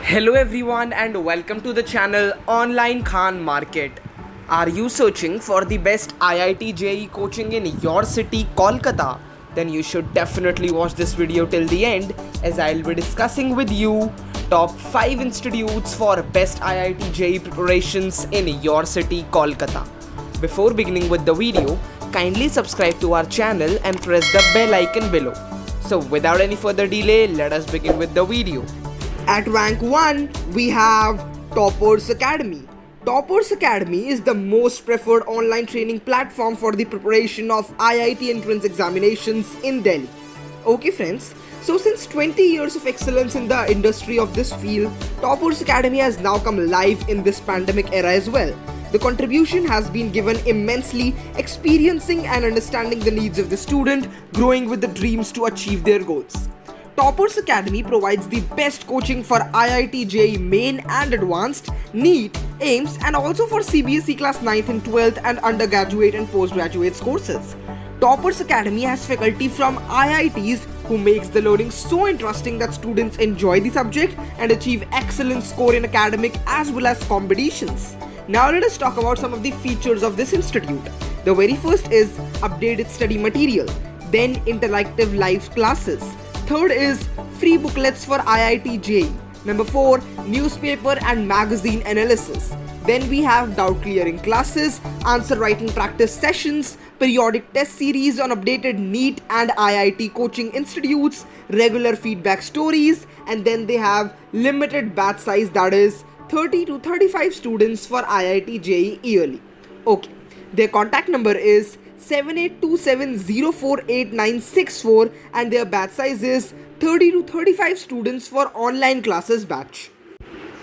Hello everyone and welcome to the channel Online Khan Market. Are you searching for the best IIT JEE coaching in your city, Kolkata? Then you should definitely watch this video till the end as I'll be discussing with you top 5 institutes for best IIT JEE preparations in your city, Kolkata. Before beginning with the video, kindly subscribe to our channel and press the bell icon below. So without any further delay, let us begin with the video. At rank 1, we have Toppers Academy. Toppers Academy is the most preferred online training platform for the preparation of IIT entrance examinations in Delhi. Okay friends, so since 20 years of excellence in the industry of this field, Toppers Academy has now come live in this pandemic era as well. The contribution has been given immensely, experiencing and understanding the needs of the student, growing with the dreams to achieve their goals. Toppers Academy provides the best coaching for IIT JEE Main and Advanced, NEET, AIIMS and also for CBSE Class 9th and 12th and undergraduate and postgraduate courses. Toppers Academy has faculty from IITs who makes the learning so interesting that students enjoy the subject and achieve excellent score in academic as well as competitions. Now let us talk about some of the features of this institute. The very first is updated study material, then interactive live classes. Third is free booklets for IIT JEE. Number 4, newspaper and magazine analysis. Then we have doubt clearing classes, answer writing practice sessions, periodic test series on updated NEET and IIT coaching institutes, regular feedback stories, and then they have limited batch size, that is 30 to 35 students for IIT JEE yearly. Okay, their contact number is 7827048964 and their batch size is 30 to 35 students for online classes batch.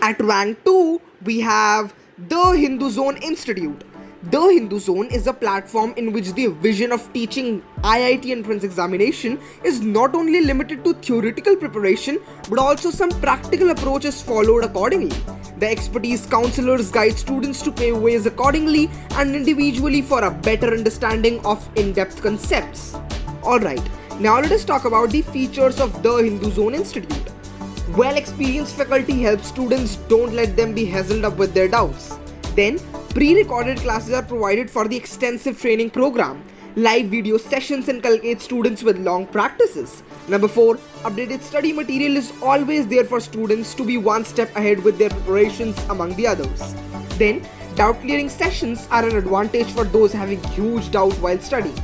At rank 2, we have the Hindu Zone Institute. The Hindu Zone is a platform in which the vision of teaching IIT entrance examination is not only limited to theoretical preparation but also some practical approach is followed accordingly. The expertise counselors guide students to pave ways accordingly and individually for a better understanding of in-depth concepts. Alright, now let us talk about the features of the Hindu Zone Institute. Well-experienced faculty helps students, don't let them be hustled up with their doubts. Then, pre-recorded classes are provided for the extensive training program. Live video sessions inculcate students with long practices. Number 4, updated study material is always there for students to be one step ahead with their preparations among the others. Then, doubt clearing sessions are an advantage for those having huge doubt while studying.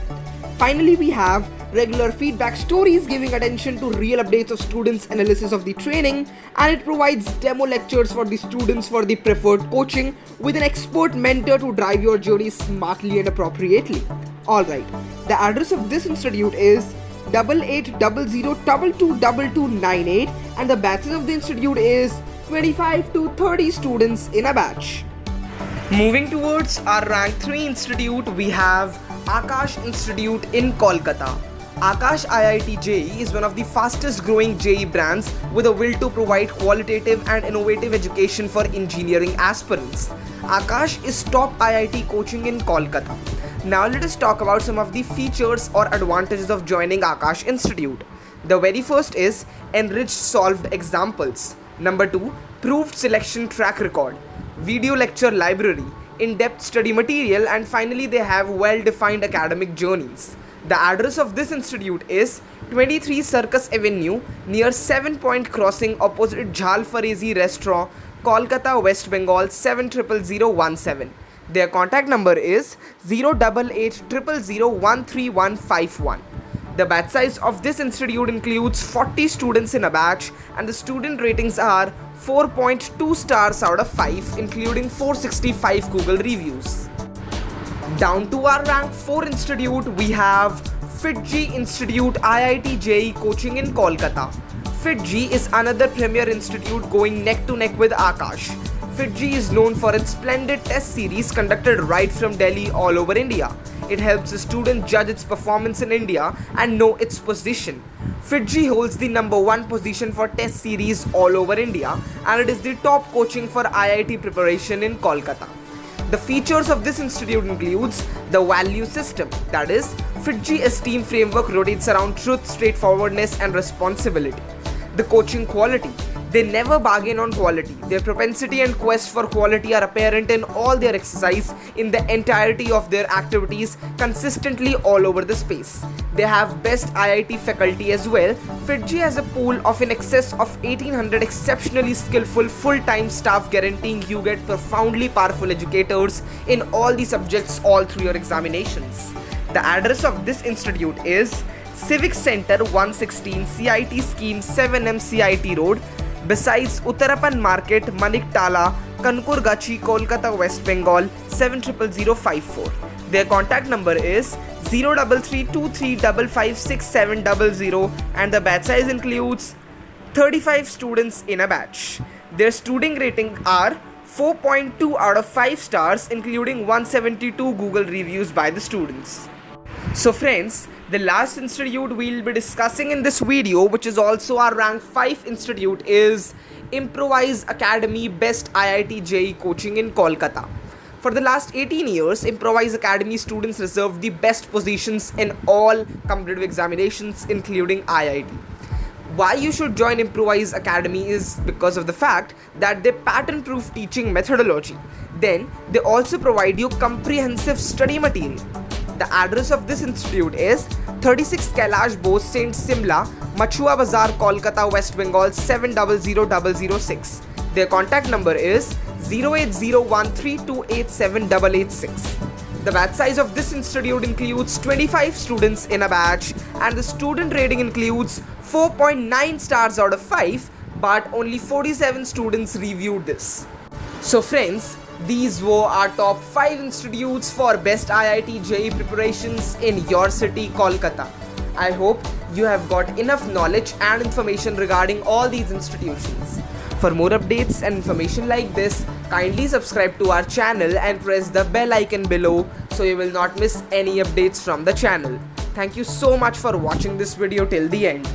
Finally, we have regular feedback stories giving attention to real updates of students' analysis of the training, and it provides demo lectures for the students for the preferred coaching with an expert mentor to drive your journey smartly and appropriately. Alright, the address of this institute is 8800222298 and the batches of the institute is 25 to 30 students in a batch. Moving towards our rank 3 institute, we have Aakash Institute in Kolkata. Aakash IIT JEE is one of the fastest growing JEE brands with a will to provide qualitative and innovative education for engineering aspirants. Aakash is top IIT coaching in Kolkata. Now let us talk about some of the features or advantages of joining Aakash Institute. The very first is enriched solved examples. Number 2, proved selection track record, video lecture library, in-depth study material, and finally they have well-defined academic journeys. The address of this institute is 23 Circus Avenue near 7 Point Crossing opposite Jhal Farezi Restaurant, Kolkata, West Bengal 700017. Their contact number is 08800013151. The batch size of this institute includes 40 students in a batch and the student ratings are 4.2 stars out of 5 including 465 Google reviews. Down to our rank 4 institute, we have FitJEE Institute IIT JEE coaching in Kolkata. FitJEE is another premier institute going neck to neck with Aakash. FitJEE is known for its splendid test series conducted right from Delhi all over India. It helps the student judge its performance in India and know its position. FitJEE holds the number 1 position for test series all over India and it is the top coaching for IIT preparation in Kolkata. The features of this institute includes the value system, that is, FitJEE esteem framework rotates around truth, straightforwardness and responsibility. The coaching quality. They never bargain on quality. Their propensity and quest for quality are apparent in all their exercise, in the entirety of their activities, consistently all over the space. They have best IIT faculty as well. FIITJEE has a pool of in excess of 1800 exceptionally skillful full-time staff, guaranteeing you get profoundly powerful educators in all the subjects all through your examinations. The address of this institute is Civic Center 116 CIT Scheme 7M CIT Road, besides Uttarapan Market, Maniktala, Kanpurgachi, Kolkata, West Bengal 700054. Their contact number is 03323556700 and the batch size includes 35 students in a batch. Their student rating are 4.2 out of 5 stars, including 172 Google reviews by the students. So friends, the last institute we'll be discussing in this video, which is also our rank 5 institute, is Improvise Academy Best IIT JEE Coaching in Kolkata. For the last 18 years, Improvise Academy students reserved the best positions in all competitive examinations, including IIT. Why you should join Improvise Academy is because of the fact that they pattern-proof teaching methodology. Then, they also provide you comprehensive study material. The address of this institute is 36 Kailash Bose Saint Simla, Machua Bazar, Kolkata, West Bengal 700006. Their contact number is 08013287886. The batch size of this institute includes 25 students in a batch and the student rating includes 4.9 stars out of 5, but only 47 students reviewed this. So friends, these were our top 5 institutes for best IIT JEE preparations in your city, Kolkata. I hope you have got enough knowledge and information regarding all these institutions. For more updates and information like this, kindly subscribe to our channel and press the bell icon below so you will not miss any updates from the channel. Thank you so much for watching this video till the end.